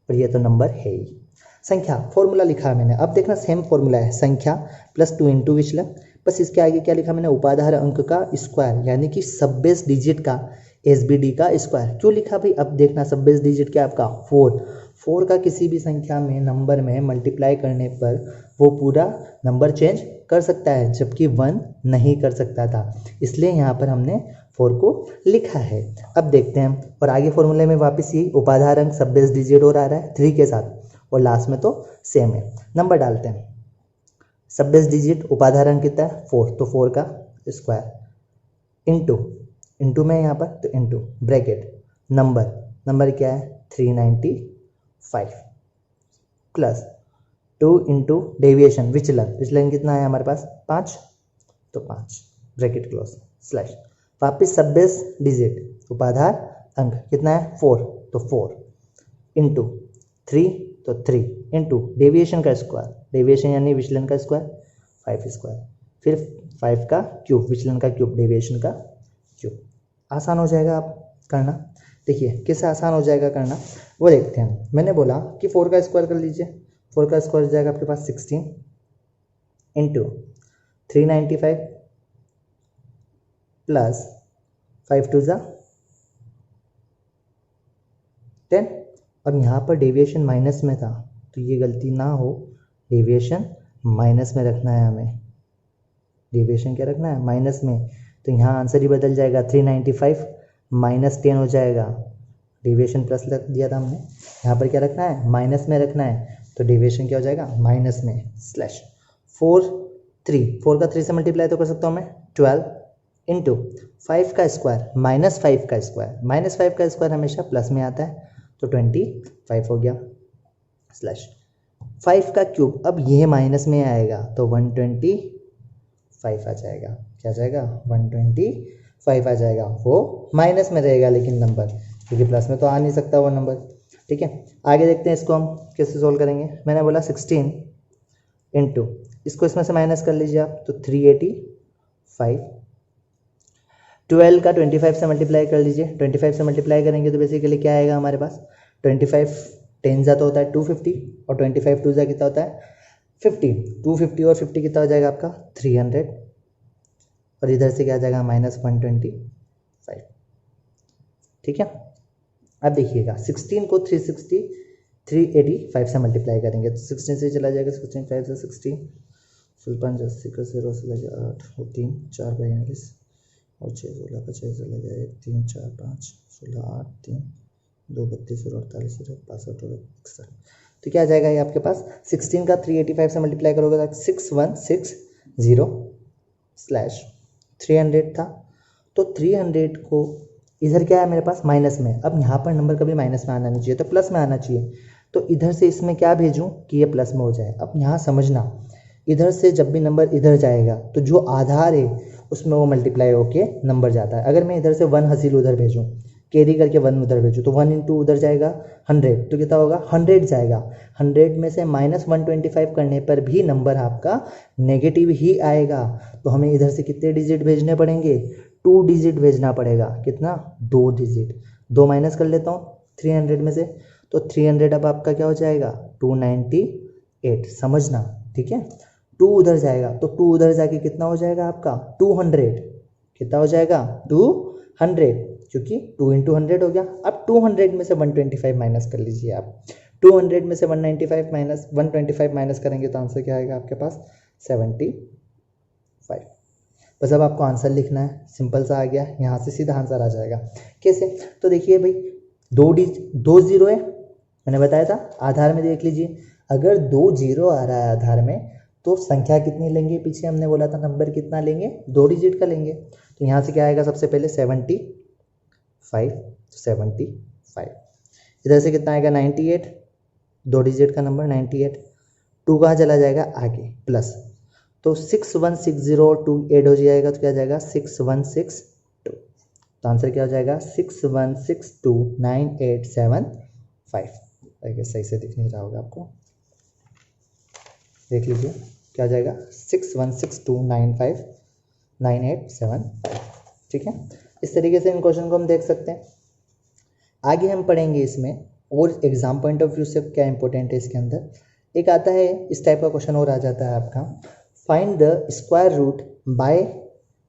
और ये तो नंबर है ही। संख्या फॉर्मूला लिखा है मैंने, अब देखना सेम फॉर्मूला है, संख्या प्लस 2 इंटू विचलन, बस इसके आगे क्या लिखा मैंने उपाधार अंक का स्क्वायर यानी कि सब बेस डिजिट का SBD का स्क्वायर। क्यों लिखा भाई, अब देखना सब बेस डिजिट क्या आपका 4 का किसी भी संख्या में नंबर में मल्टीप्लाई करने पर वो पूरा नंबर चेंज कर सकता है, जबकि 1 नहीं कर सकता था, इसलिए यहाँ पर हमने 4 को लिखा है। अब देखते हैं, और आगे फॉर्मूले में वापस यही उपाधार अंक सब बेस डिजिट और आ रहा है 3 के साथ, और लास्ट में तो सेम है। नंबर डालते हैं, सब बेस डिजिट उपाधार अंक कितना है 4, तो 4 का स्क्वायर इंटू में यहाँ पर तो इंटू ब्रैकेट नंबर क्या है 395 प्लस 2 इंटू डेविएशन विचलन कितना है हमारे पास 5, तो 5 ब्रैकेट क्लोज स्लैश वापिस सब बेस डिजिट उपाधार अंक कितना है 4, तो 4 इंटू 3, तो 3 इंटू डेविएशन का स्क्वायर, डेविएशन यानी विचलन का स्क्वायर 5 स्क्वायर, फिर 5 का क्यूब, विचलन का क्यूब डेविएशन का क्यूब। आसान हो जाएगा आप करना, देखिए कैसे आसान हो जाएगा करना वो देखते हैं। मैंने बोला कि 4 का स्क्वायर कर लीजिए, 4 का स्क्वायर हो जाएगा आपके पास 16 इंटू 395 प्लस 5 टू ज़ा 10। अब यहाँ पर डेविएशन माइनस में था तो ये गलती ना हो, डेविएशन माइनस में रखना है हमें। डेविएशन क्या रखना है? माइनस में। तो यहाँ आंसर ही बदल जाएगा, 395 माइनस 10 हो जाएगा। डेविएशन प्लस रख दिया था हमने, यहाँ पर क्या रखना है? माइनस में रखना है। तो डेविएशन क्या हो जाएगा? माइनस में स्लैश 4 का 3 से मल्टीप्लाई तो कर सकता हूँ मैं, 12 इंटू 5 का स्क्वायर माइनस 5 का स्क्वायर, माइनस 5 का स्क्वायर हमेशा प्लस में आता है, तो 25 हो गया स्लैश 5 का क्यूब। अब ये माइनस में आएगा तो 125 आ जाएगा। क्या आ जाएगा? 125 आ जाएगा। वो माइनस में रहेगा लेकिन नंबर, क्योंकि प्लस में तो आ नहीं सकता वो नंबर। ठीक है, आगे देखते हैं इसको हम कैसे सोल्व करेंगे। मैंने बोला 16 इंटू, इसको इसमें से माइनस कर लीजिए आप, तो 385। 12 का 25 से मल्टीप्लाई कर लीजिए, 25 से मल्टीप्लाई करेंगे तो बेसिकली क्या आएगा हमारे पास? 25 10 जा तो होता है 250 और 25 2 जा कितना होता है? 50। 250 और 50 कितना हो जाएगा आपका? 300। और इधर से क्या आ जाएगा? माइनस 125। ठीक है, अब देखिएगा 16 को 385 से मल्टीप्लाई करेंगे तो 16 से चला जाएगा, 16 5 से 60, फुल 5 80 का 0 से लगे 8 और 3 4 42 और 6 16 का 6 से लगे 1 3 4 5 16 8 3 2 32 और 48 और 65 और 61। तो क्या आ जाएगा ये आपके पास? 16 का 385 से मल्टीप्लाई करोगे तो 6160 स्लैश 300 था। तो 300 को इधर क्या है मेरे पास? माइनस में। अब यहाँ पर नंबर कभी माइनस में आना नहीं चाहिए, तो प्लस में आना चाहिए। तो इधर से इसमें क्या भेजूँ कि ये प्लस में हो जाए। अब यहाँ समझना, इधर से जब भी नंबर इधर जाएगा तो जो आधार है उसमें वो मल्टीप्लाई होके नंबर जाता है। अगर मैं इधर से 1 हसील उधर भेजूँ, कैरी करके 1 उधर भेजूँ, तो 1 इंटू उधर जाएगा 100, तो कितना होगा? 100 जाएगा। 100 में से माइनस 125 करने पर भी नंबर आपका नेगेटिव ही आएगा। तो हमें इधर से कितने डिजिट भेजने पड़ेंगे? 2 डिजिट भेजना पड़ेगा। कितना? 2 डिजिट। 2 माइनस कर लेता हूँ 300 में से, तो 300 अब आपका क्या हो जाएगा? 298। समझना, ठीक है। 2 उधर जाएगा तो 2 उधर जाके कितना हो जाएगा आपका? 200। कितना हो जाएगा? 200, क्योंकि 2 इंटू 100 हो गया। अब 200 में से 125 माइनस कर लीजिए आप। 200 में से 195 माइनस 125 माइनस करेंगे तो आंसर क्या आएगा आपके पास? 75। बस अब आपको आंसर लिखना है, सिंपल सा आ गया, यहाँ से सीधा आंसर आ जाएगा। कैसे? तो देखिए भाई, 2 जीरो है, मैंने बताया था। आधार में देख लीजिए, अगर 2 जीरो आ रहा है आधार में तो संख्या कितनी लेंगे? पीछे हमने बोला था नंबर कितना लेंगे? 2 डिजिट का लेंगे। तो यहाँ से क्या आएगा? सबसे पहले 75, तो 75। इधर से कितना आएगा? 98, 2 डिजिट का नंबर 98। 2 कहाँ चला जाएगा? आगे प्लस, तो 61602 ऐड हो जाएगा तो क्या जाएगा? 6162। तो आंसर क्या हो जाएगा? 61629875। अगर सही से दिख नहीं रहा होगा आपको, देख लीजिए क्या जाएगा? 61629875। ठीक है, इस तरीके से इन क्वेश्चन को हम देख सकते हैं। आगे हम पढ़ेंगे इसमें और एग्जाम पॉइंट ऑफ व्यू से क्या इंपॉर्टेंट है इसके अंदर। एक आता है इस टाइप का क्वेश्चन और आ जाता है आपका, find the square root by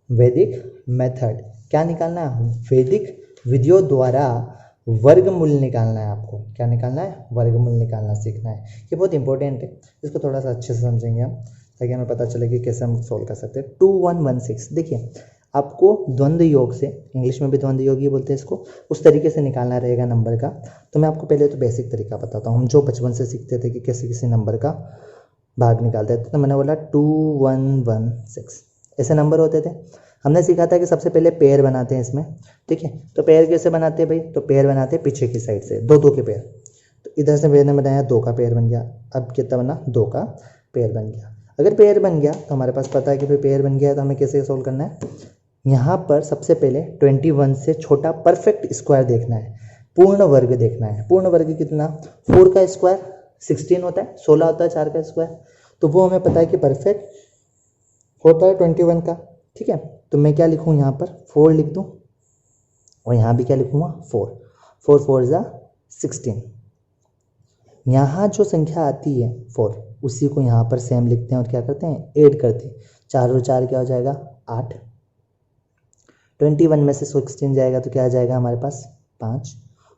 Vedic method. क्या निकालना है? वैदिक विधियों द्वारा वर्गमूल निकालना है आपको। क्या निकालना है? वर्गमूल निकालना सीखना है। ये बहुत इंपॉर्टेंट है, इसको थोड़ा सा अच्छे से समझेंगे हम, ताकि हमें पता चले कि कैसे हम सोल्व कर सकते हैं। 2116, देखिए आपको द्वंद्व योग से, इंग्लिश में भी द्वंद्व योग ही बोलते हैं इसको, उस तरीके से निकालना रहेगा नंबर का। तो मैं आपको पहले तो बेसिक तरीका बताता हूँ, हम जो बचपन से सीखते थे कि कैसे किसी नंबर का भाग निकालते थे। तो मैंने बोला 2116 ऐसे नंबर होते थे। हमने सीखा था कि सबसे पहले पेयर बनाते हैं इसमें, ठीक है। तो पेयर कैसे बनाते हैं भाई? तो पेयर बनाते हैं पीछे की साइड से, 2 के पेयर। तो इधर से मैंने बनाया 2 का पेयर बन गया। अब कितना बना? 2 का पेयर बन गया। अगर पेयर बन गया तो हमारे पास पता है कि भाई पेयर बन गया है, तो हमें कैसे सोल्व करना है? यहाँ पर सबसे पहले 21 से छोटा परफेक्ट स्क्वायर देखना है, पूर्ण वर्ग देखना है। पूर्ण वर्ग कितना? 4 का स्क्वायर 16 होता है, 16 होता है 4 का स्क्वायर, तो वो हमें पता है कि परफेक्ट होता है 21 का, ठीक है। तो मैं क्या लिखूँ यहाँ पर? 4 लिख दूँ, और यहाँ भी क्या लिखूँगा? 4 4 4 जा 16। यहाँ जो संख्या आती है 4, उसी को यहाँ पर सेम लिखते हैं और क्या करते हैं, ऐड करते हैं। 4 और 4 क्या हो जाएगा 8। 21 में से 16 जाएगा तो क्या आ जाएगा हमारे पास 5,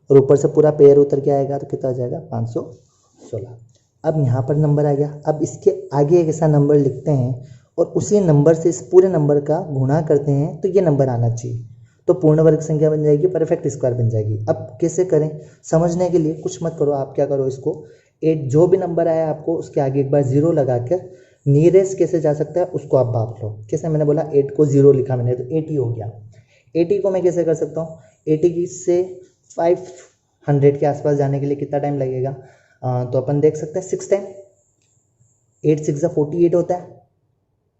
और ऊपर से पूरा पेयर उतर के आएगा तो कितना हो जाएगा 516। अब यहाँ पर नंबर आ गया। अब इसके आगे एक ऐसा नंबर लिखते हैं और उसी नंबर से इस पूरे नंबर का गुणा करते हैं तो ये नंबर आना चाहिए, तो पूर्ण वर्ग संख्या बन जाएगी, परफेक्ट स्क्वायर बन जाएगी। अब कैसे करें, समझने के लिए कुछ मत करो, आप क्या करो, इसको 8 जो भी नंबर आया आपको उसके आगे एक बार 0 लगा कर नियरेस्ट कैसे जा सकता है उसको आप भाप लो। कैसे, मैंने बोला 8 को 0 लिखा मैंने तो 80 हो गया। 80 को मैं कैसे कर सकता हूँ, 80 से 500 के आसपास जाने के लिए कितना टाइम लगेगा, तो अपन देख सकते हैं 6 टाइम। 8 6 48 होता है,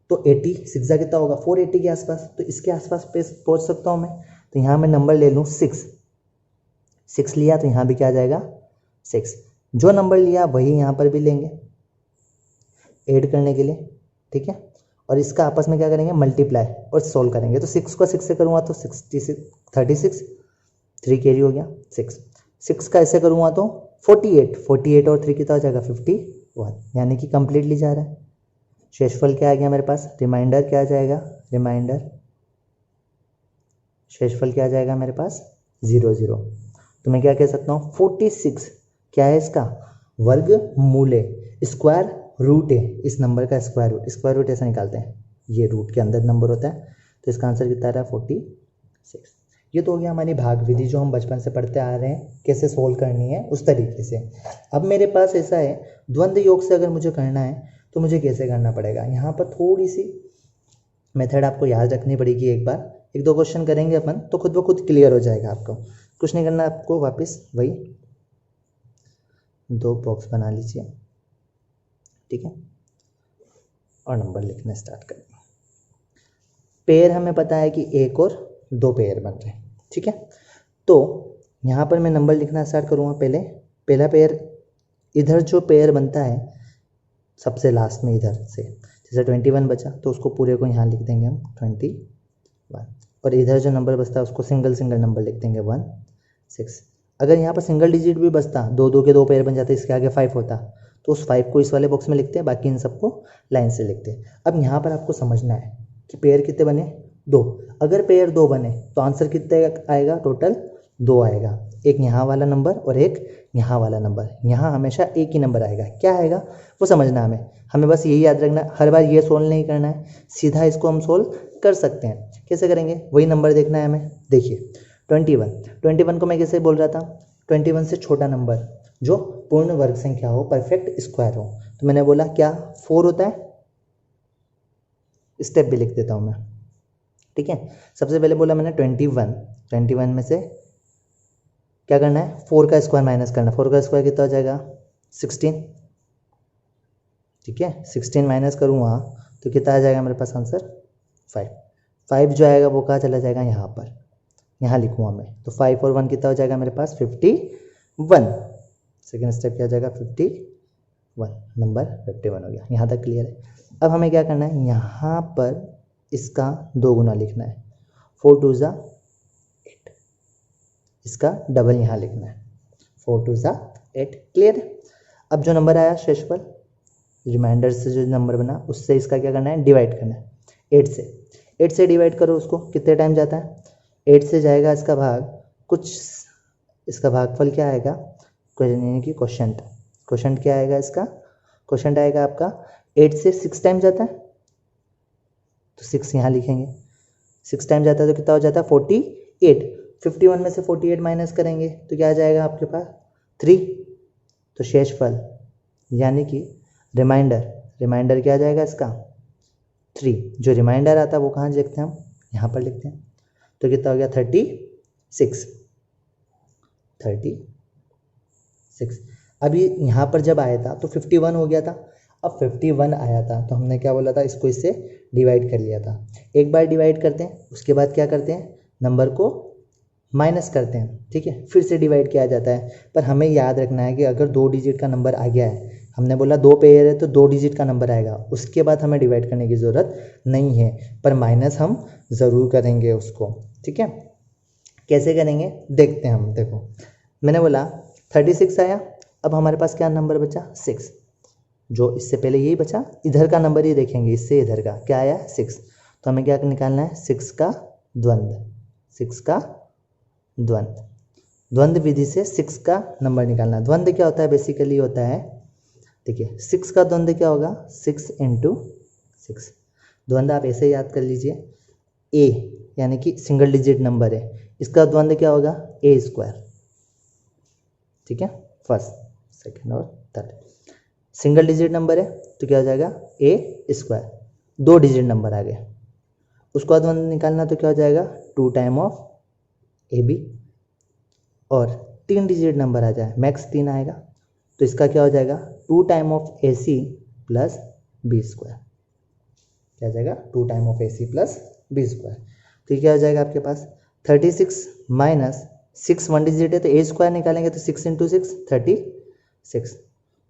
तो 80 6 कितना होगा 480 के आसपास, तो इसके आसपास पे पहुंच सकता हूँ मैं। तो यहाँ मैं नंबर ले लूँ 6 लिया तो यहाँ भी क्या आ जाएगा 6। जो नंबर लिया वही यहाँ पर भी लेंगे ऐड करने के लिए, ठीक है, और इसका आपस में क्या करेंगे मल्टीप्लाई और सोल्व करेंगे। तो 6 को 6 से करूँगा तो 36, 3 कैरी हो गया 6 का ऐसे करूँगा तो 48 और 3 कितना हो जाएगा 51, यानी कि कंप्लीटली जा रहा है। शेषफल क्या आ गया मेरे पास, रिमाइंडर क्या आ जाएगा, शेषफल क्या आ जाएगा मेरे पास 0 0। तो मैं क्या कह सकता हूँ 46 क्या है इसका वर्ग मूल है, स्क्वायर रूट है इस नंबर का, स्क्वायर रूट ऐसा निकालते हैं, ये रूट के अंदर नंबर होता है, तो इसका आंसर कितना आ रहा है 46। ये तो हो गया हमारी भाग विधि जो हम बचपन से पढ़ते आ रहे हैं, कैसे सोल्व करनी है उस तरीके से। अब मेरे पास ऐसा है द्वंद्व योग से अगर मुझे करना है तो मुझे कैसे करना पड़ेगा, यहाँ पर थोड़ी सी मेथड आपको याद रखनी पड़ेगी। एक बार 1-2 क्वेश्चन करेंगे अपन तो खुद ब खुद क्लियर हो जाएगा, आपको कुछ नहीं करना, आपको वापस वही 2 बॉक्स बना लीजिए, ठीक है, और नंबर लिखना स्टार्ट करें। पेयर हमें पता है कि 1 और 2 पेयर बन रहे हैं, ठीक है, तो यहाँ पर मैं नंबर लिखना स्टार्ट करूँगा। पहला पेयर, इधर जो पेयर बनता है सबसे लास्ट में इधर से, जैसे 21 बचा तो उसको पूरे को यहाँ लिख देंगे हम 21, और इधर जो नंबर बचता है उसको सिंगल नंबर लिख देंगे 1 6। अगर यहाँ पर सिंगल डिजिट भी बचता, 2 के 2 पेयर बन जाते, इसके आगे 5 होता, तो उस 5 को इस वाले बॉक्स में लिखते हैं, बाकी इन सबको लाइन से लिखते हैं। अब यहाँ पर आपको समझना है कि पेयर कितने बने 2, अगर पेयर 2 बने तो आंसर कितने आएगा, टोटल 2 आएगा, एक यहाँ वाला नंबर और एक यहाँ वाला नंबर। यहाँ हमेशा एक ही नंबर आएगा, क्या आएगा वो समझना हमें बस यही याद रखना, हर बार ये सोल्व नहीं करना है, सीधा इसको हम सोल्व कर सकते हैं। कैसे करेंगे, वही नंबर देखना है हमें। देखिए 21 को मैं कैसे बोल रहा था, 21 से छोटा नंबर जो पूर्ण वर्ग संख्या हो, परफेक्ट स्क्वायर हो, तो मैंने बोला क्या 4 होता है, स्टेप भी लिख देता हूँ मैं, ठीक है। सबसे पहले बोला मैंने 21 में से क्या करना है 4 का स्क्वायर माइनस करना, 4 का स्क्वायर कितना हो जाएगा 16, ठीक है, 16 माइनस करूँगा तो कितना आ जाएगा मेरे पास आंसर 5 जो आएगा वो कहाँ चला जाएगा, यहाँ पर, यहाँ लिखूँगा मैं, तो 5 और 1 कितना हो जाएगा मेरे पास 51। सेकेंड स्टेप क्या हो जाएगा 51, नंबर 51 हो गया, यहाँ तक क्लियर है। अब हमें क्या करना है, यहाँ पर इसका 2 गुना लिखना है, 4 2 ज़ा 8, इसका डबल यहाँ लिखना है, 4 2 ज़ा 8, क्लियर। अब जो नंबर आया शेषफल, रिमाइंडर से जो नंबर बना उससे इसका क्या करना है, डिवाइड करना है 8 से डिवाइड करो, उसको कितने टाइम जाता है, 8 से जाएगा इसका भाग कुछ, इसका भागफल क्या आएगा, यानी कि क्वोशंट क्या आएगा, इसका क्वोशंट आएगा आपका 8 से 6 टाइम जाता है, तो 6 यहाँ लिखेंगे, 6 टाइम जाता है तो कितना हो जाता है 48। 51 में से 48 माइनस करेंगे तो क्या आ जाएगा आपके पास 3, तो शेषफल यानी कि रिमाइंडर क्या आ जाएगा इसका 3, जो रिमाइंडर आता है वो कहाँ लिखते हैं हम, यहाँ पर लिखते हैं, तो कितना हो गया 36। अभी यहाँ पर जब आया था तो 51 हो गया था, अब 51 आया था तो हमने क्या बोला था, इसको इससे डिवाइड कर लिया था। एक बार डिवाइड करते हैं, उसके बाद क्या करते हैं, नंबर को माइनस करते हैं, ठीक है, फिर से डिवाइड किया जाता है। पर हमें याद रखना है कि अगर 2 डिजिट का नंबर आ गया है, हमने बोला 2 पेयर है तो 2 डिजिट का नंबर आएगा, उसके बाद हमें डिवाइड करने की ज़रूरत नहीं है, पर माइनस हम ज़रूर करेंगे उसको, ठीक है। कैसे करेंगे देखते हैं हम। देखो मैंने बोला 36 आया, अब हमारे पास क्या नंबर बचा 6, जो इससे पहले यही बचा, इधर का नंबर ही देखेंगे, इससे इधर का क्या आया 6, तो हमें क्या निकालना है 6 का द्वंद्व, 6 का द्वंद्व, द्वंद्व विधि से 6 का नंबर निकालना। द्वंद्व क्या होता है, बेसिकली होता है, देखिए 6 का द्वंद्व क्या होगा 6 इंटू 6। द्वंद्व आप ऐसे याद कर लीजिए, ए यानी कि सिंगल डिजिट नंबर है, इसका द्वंद्व क्या होगा ए स्क्वायर, ठीक है, फर्स्ट सेकंड और थर्ड। सिंगल डिजिट नंबर है तो क्या हो जाएगा ए स्क्वायर, 2 डिजिट नंबर आ गए, उसका द्वंद्व निकालना तो क्या हो जाएगा 2 टाइम ऑफ ए बी, और 3 डिजिट नंबर आ जाए मैक्स 3 आएगा, तो इसका क्या हो जाएगा 2 time of a c plus b square, क्या हो जाएगा 2 time of a c plus b square. तो ये क्या हो जाएगा आपके पास 36 माइनस 6 1 डिजिट है तो ए स्क्वायर निकालेंगे तो 6 इंटू 6 36,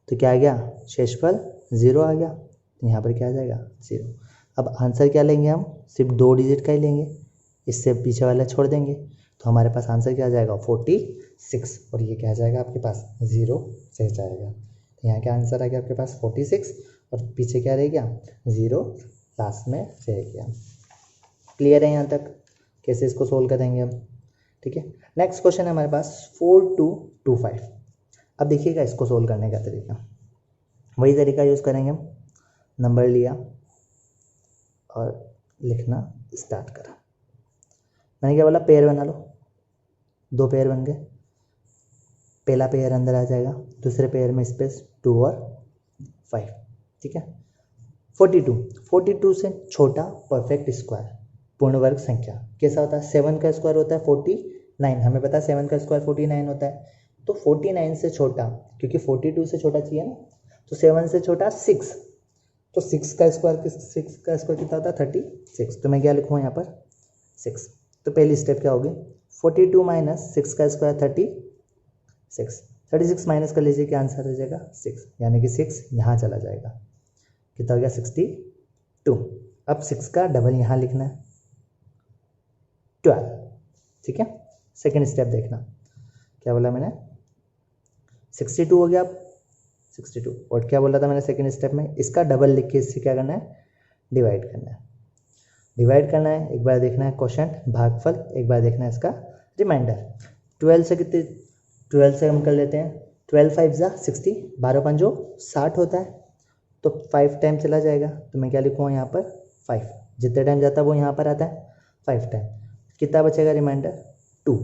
तो क्या आ गया शेषफल 0 आ गया, तो यहाँ पर क्या आ जाएगा 0। अब आंसर क्या लेंगे हम, सिर्फ 2 डिजिट का ही लेंगे, इससे पीछे वाला छोड़ देंगे, तो हमारे पास आंसर क्या आ जाएगा 46, और ये क्या आ जाएगा आपके पास 0 से जाएगा, तो यहाँ क्या आंसर आ गया आपके पास 46, और पीछे क्या रह गया 0 लास्ट में रह गया। क्लियर है यहाँ तक, कैसे इसको सोल्व करेंगे हम, ठीक है। नेक्स्ट क्वेश्चन है हमारे पास 4225। अब देखिएगा इसको सोल्व करने का तरीका, वही तरीका यूज़ करेंगे हम, नंबर लिया और लिखना स्टार्ट करा, मैंने क्या बोला पेयर बना लो, 2 पेयर बन गए, पहला पेयर अंदर आ जाएगा, दूसरे पेयर में स्पेस 2 और 5, ठीक है। 42 से छोटा परफेक्ट स्क्वायर पूर्ण वर्ग संख्या कैसा होता है, 7 का स्क्वायर होता है 49, हमें पता है 7 का स्क्वायर 49 होता है, तो 49 से छोटा, क्योंकि 42 से छोटा चाहिए ना, तो 7 से छोटा 6, तो 6 का स्क्वायर कितना होता है 36, तो मैं क्या लिखूँ यहाँ पर 6। तो पहली स्टेप क्या होगी 42 माइनस 6 का स्क्वायर 36 माइनस कर लीजिए, क्या आंसर हो जाएगा 6, यानी कि 6 यहाँ चला जाएगा, कितना हो गया 62। अब 6 का डबल यहाँ लिखना है 12, ठीक है। सेकेंड स्टेप देखना, क्या बोला मैंने 62 हो गया, अब 62, और क्या बोला था मैंने सेकेंड स्टेप में, इसका डबल लिख के इससे क्या करना है डिवाइड करना है, एक बार देखना है क्वोशंट भागफल, एक बार देखना है इसका रिमाइंडर। 12 से हम कर लेते हैं, 12 5 जा 60, 12 पंजो 60 होता है, तो 5 टाइम चला जाएगा, तो मैं क्या लिखूँगा यहाँ पर 5, जितने टाइम जाता है वो यहाँ पर आता है 5 टाइम, कितना बचेगा रिमाइंडर 2,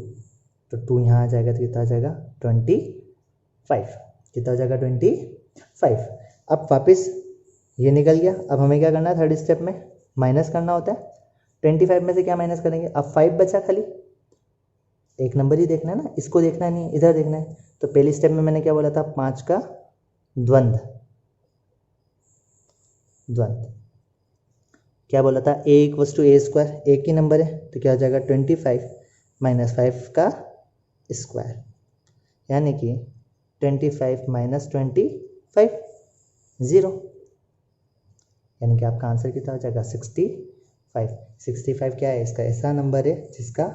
तो 2 यहाँ आ जाएगा, तो कितना आ जाएगा 25, कितना हो जाएगा 25। अब वापस ये निकल गया, अब हमें क्या करना है थर्ड स्टेप में माइनस करना होता है, 25 में से क्या माइनस करेंगे, अब 5 बचा, खाली एक नंबर ही देखना है ना, इसको देखना नहीं इधर देखना है, तो पहली स्टेप में मैंने क्या बोला था 5 का द्वंद्व, क्या बोला था a equals to a square, एक ही नंबर है, तो क्या हो जाएगा 25 माइनस 5 का स्क्वायर, यानी कि 25 माइनस 25 0, यानी कि आपका आंसर कितना हो जाएगा 65 क्या है, इसका ऐसा नंबर है जिसका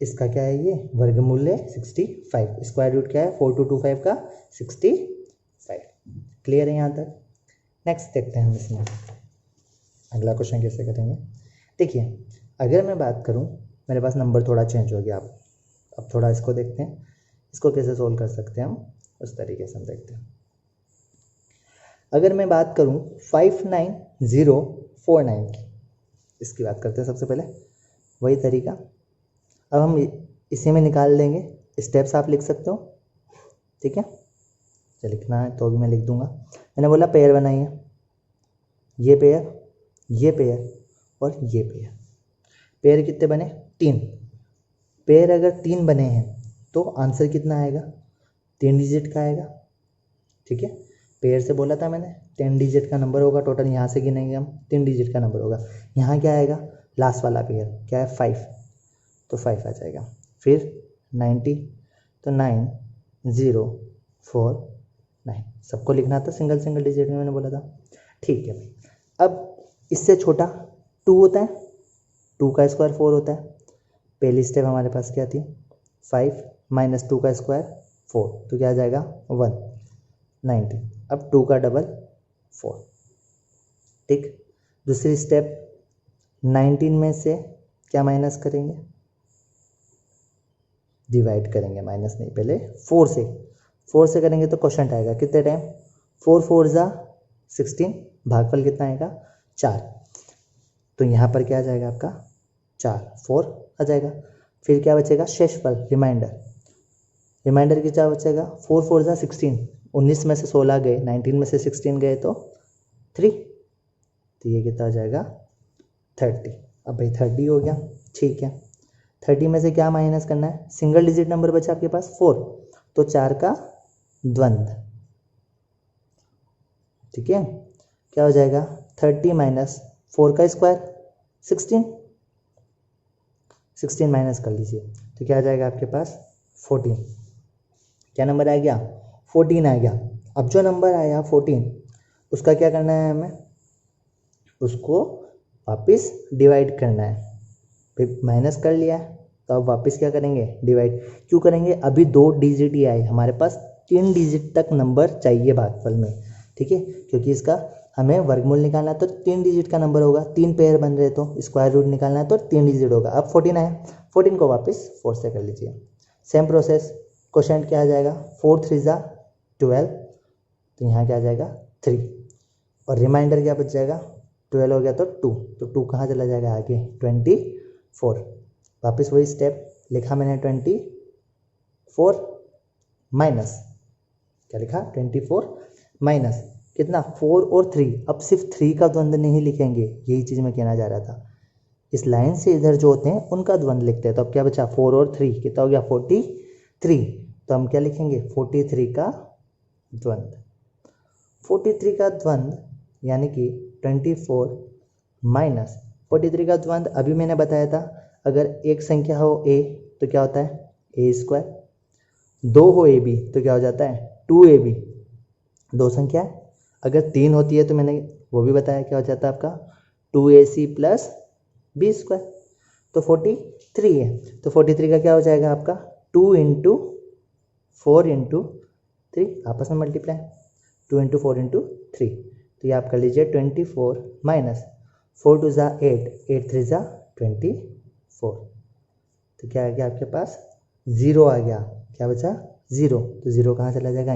इसका क्या है ये वर्गमूल है 65, स्क्वायर रूट क्या है 4225 का 65। क्लियर है यहाँ तक। नेक्स्ट देखते हैं हम इसमें अगला क्वेश्चन कैसे करेंगे। देखिए अगर मैं बात करूँ, मेरे पास नंबर थोड़ा चेंज हो गया, अब थोड़ा इसको देखते हैं, इसको कैसे सोल्व कर सकते हैं हम, उस तरीके से हम देखते हैं। अगर मैं बात करूँ 59049 की, इसकी बात करते हैं सबसे पहले, वही तरीका अब हम इसी में निकाल देंगे, स्टेप्स आप लिख सकते हो, ठीक है। चल लिखना है तो भी मैं लिख दूंगा, मैंने बोला पेयर बनाइए, ये पेयर और ये पेयर कितने बने 3, पेयर अगर 3 बने हैं तो आंसर कितना आएगा 3 डिजिट का आएगा, ठीक है। पेयर से बोला था मैंने 10 डिजिट का नंबर होगा टोटल, यहाँ से गिनेंगे हम 3 डिजिट का नंबर होगा, यहाँ क्या आएगा लास्ट वाला पेयर क्या है 5, तो 5 आ जाएगा, फिर 90 तो 9049, सबको लिखना था सिंगल डिजिट में, मैंने बोला था, ठीक है। अब इससे छोटा 2 होता है, 2 का स्क्वायर 4 होता है, पहली स्टेप हमारे पास क्या थी 5 माइनस 2 का स्क्वायर 4, तो क्या आ जाएगा 1, 90। अब 2 का डबल 4। ठीक, दूसरी स्टेप 19 में से क्या माइनस करेंगे, डिवाइड करेंगे, माइनस नहीं, पहले 4 से करेंगे तो क्वेश्चन आएगा कितने टाइम, 4 4 जा 16, भागफल कितना आएगा 4। तो यहाँ पर क्या आ जाएगा आपका 4, 4 आ जाएगा। फिर क्या बचेगा शेषफल, रिमाइंडर की क्या बचेगा, 4 4 जा 16, 19 में से 16 गए, 19 में से 16 गए तो 3, तो ये कितना हो जाएगा 30। अब भाई 30 हो गया, ठीक है। 30 में से क्या माइनस करना है, सिंगल डिजिट नंबर बचा आपके पास 4, तो 4 का द्वंद्व, ठीक है। क्या हो जाएगा 30 माइनस 4 का स्क्वायर 16 माइनस कर लीजिए, तो क्या आ जाएगा आपके पास 14। क्या नंबर आ गया 14 आ गया। अब जो नंबर आया 14 उसका क्या करना है, हमें उसको वापस डिवाइड करना है। फिर माइनस कर लिया है तो अब वापस क्या करेंगे, डिवाइड। क्यों करेंगे, अभी 2 डिजिट ही आए, हमारे पास 3 डिजिट तक नंबर चाहिए भागफल में, ठीक है। क्योंकि इसका हमें वर्गमूल निकालना है तो 3 डिजिट का नंबर होगा, 3 पेयर बन रहे तो स्क्वायर रूट निकालना है तो 3 डिजिट होगा। अब 14 आया, 14 को वापस 4 से कर लीजिए। सेम प्रोसेस, क्वेश्चन क्या आ जाएगा 4 3 जा 12, तो यहाँ क्या आ जाएगा 3, और रिमाइंडर क्या बच जाएगा 12 हो गया तो 2, तो 2 कहाँ चला जाएगा आगे 24। वापस वही स्टेप लिखा मैंने 24 माइनस, क्या लिखा 24 माइनस कितना 4 और 3। अब सिर्फ 3 का द्वंद्व नहीं लिखेंगे, यही चीज़ मैं कहना चाह रहा था। इस लाइन से इधर जो होते हैं उनका द्वंद्व लिखते हैं। तो अब क्या बचा 4 और 3 कितना हो गया 43, तो हम क्या लिखेंगे 43 का द्वंद्व। 43 का द्वंद्व यानी कि 24 माइनस 43 का द्वंद्व अभी मैंने बताया था, अगर एक संख्या हो a तो क्या होता है a स्क्वायर, 2 हो ab तो क्या हो जाता है 2ab, 2 संख्या है। अगर 3 होती है तो मैंने वो भी बताया क्या हो जाता है आपका 2ac प्लस b स्क्वायर। तो 43 है, तो 43 का क्या हो जाएगा आपका 2 इंटू 4 इंटू 3, आपस में मल्टीप्लाई, 2 इंटू 4 इंटू 3, तो ये आप कर लीजिए 24 माइनस 4 2 जा 8, 8 3 जा 24, तो क्या आ गया आपके पास 0 आ गया। क्या बचा 0, तो 0 कहाँ चला जाएगा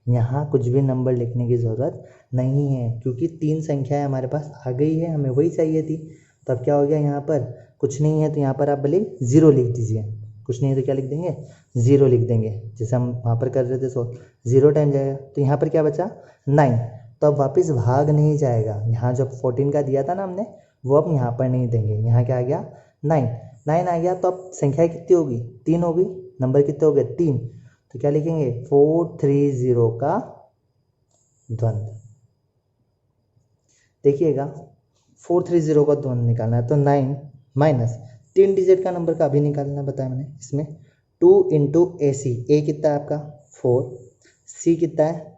यहाँ कुछ भी नंबर लिखने की ज़रूरत नहीं है, क्योंकि 3 संख्याएं हमारे पास आ गई है, हमें वही चाहिए थी। तो अब क्या हो गया, यहाँ पर कुछ नहीं है तो यहाँ पर आप भले 0 लिख दीजिए, कुछ नहीं है तो क्या लिख देंगे 0 लिख देंगे, जैसे हम वहाँ पर कर रहे थे। 0 टाइम जाएगा तो यहाँ पर क्या बचा 9, तो अब वापस भाग नहीं जाएगा। यहाँ जब 14 का दिया था ना हमने, वो अब यहाँ पर नहीं देंगे। यहाँ क्या आ गया 9 आ गया, तो अब संख्या कितनी होगी 3 होगी, नंबर कितने हो गए 3, तो क्या लिखेंगे 430 का द्वंद्व। देखिएगा 430 का द्वंद्व निकालना है तो 9 माइनस 3 डिजिट का नंबर का अभी निकालना बताया मैंने। इसमें 2 इंटू ए कितना है आपका 4, सी कितना है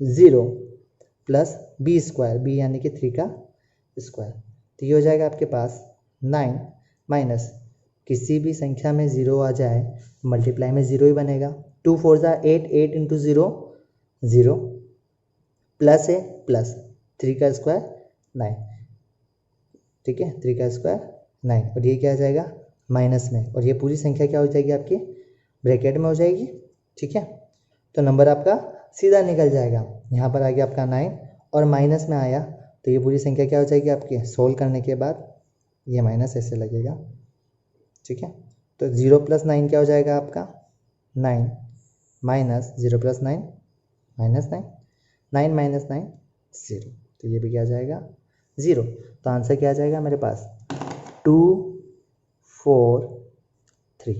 0 प्लस बी स्क्वायर, बी यानी कि 3 का स्क्वायर, तो ये हो जाएगा आपके पास 9 माइनस किसी भी संख्या में 0 आ जाए मल्टीप्लाई में 0 ही बनेगा। 2 4 जा 8, 8 इंटू 0 0 प्लस है प्लस 3 का स्क्वायर 9, ठीक है 3 का स्क्वायर 9, और ये क्या आ जाएगा माइनस में, और ये पूरी संख्या क्या हो जाएगी आपकी ब्रैकेट में हो जाएगी, ठीक है। तो नंबर आपका सीधा निकल जाएगा। यहाँ पर आ गया आपका 9 और माइनस में आया तो ये पूरी संख्या क्या हो जाएगी आपकी, सोल्व करने के बाद ये माइनस ऐसे लगेगा, ठीक है। तो 0 प्लस 9 क्या हो जाएगा आपका 9 माइनस 0 प्लस 9 माइनस 9, 9 माइनस 9 0, तो ये भी क्या आ जाएगा 0। तो आंसर क्या आ जाएगा मेरे पास 2 4 3,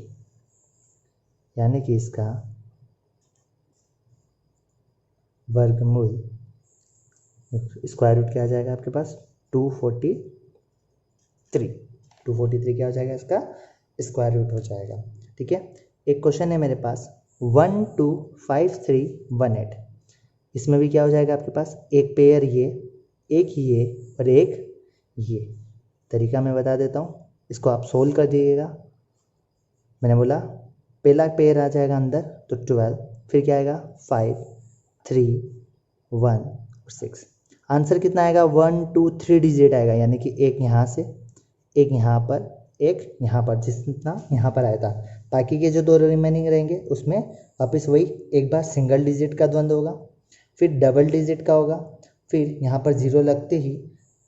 यानी कि इसका वर्गमूल स्क्वायर रूट क्या आ जाएगा आपके पास 243 क्या हो जाएगा इसका स्क्वायर रूट हो जाएगा, ठीक है। एक क्वेश्चन है मेरे पास 1 2 5 3 1 8, इसमें भी क्या हो जाएगा आपके पास एक पेयर ये, एक ये और एक ये। तरीका मैं बता देता हूँ, इसको आप सोल्व कर दीजिएगा। मैंने बोला पहला पेयर आ जाएगा अंदर तो 12, फिर क्या आएगा 5, 3 1 और 6। आंसर कितना आएगा 1 2 3 डिजिट आएगा, यानी कि एक यहाँ से, एक यहाँ पर, एक यहाँ पर, जितना यहाँ पर आया था। बाकी के जो दो रिमेनिंग रहेंगे उसमें वापस वही एक बार सिंगल डिजिट का द्वंद्व होगा, फिर डबल डिजिट का होगा, फिर यहाँ पर 0 लगते ही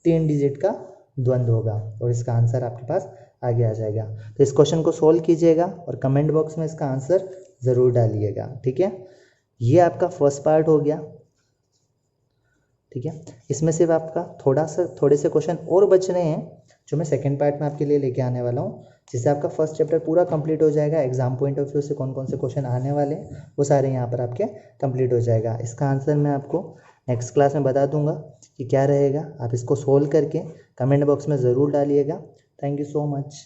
3 डिजिट का द्वंद्व होगा और इसका आंसर आपके पास आगे आ जाएगा। तो इस क्वेश्चन को सोल्व कीजिएगा और कमेंट बॉक्स में इसका आंसर ज़रूर डालिएगा। ठीक है, ये आपका फर्स्ट पार्ट हो गया। ठीक है, इसमें सिर्फ आपका थोड़े से क्वेश्चन और बच रहे हैं जो मैं सेकंड पार्ट में आपके लिए लेके आने वाला हूँ, जिससे आपका फर्स्ट चैप्टर पूरा कंप्लीट हो जाएगा। एग्जाम पॉइंट ऑफ व्यू से कौन कौन से क्वेश्चन आने वाले हैं वो सारे यहाँ पर आपके कंप्लीट हो जाएगा। इसका आंसर मैं आपको नेक्स्ट क्लास में बता दूंगा कि क्या रहेगा। आप इसको सोल्व करके कमेंट बॉक्स में ज़रूर डालिएगा। Thank you so much.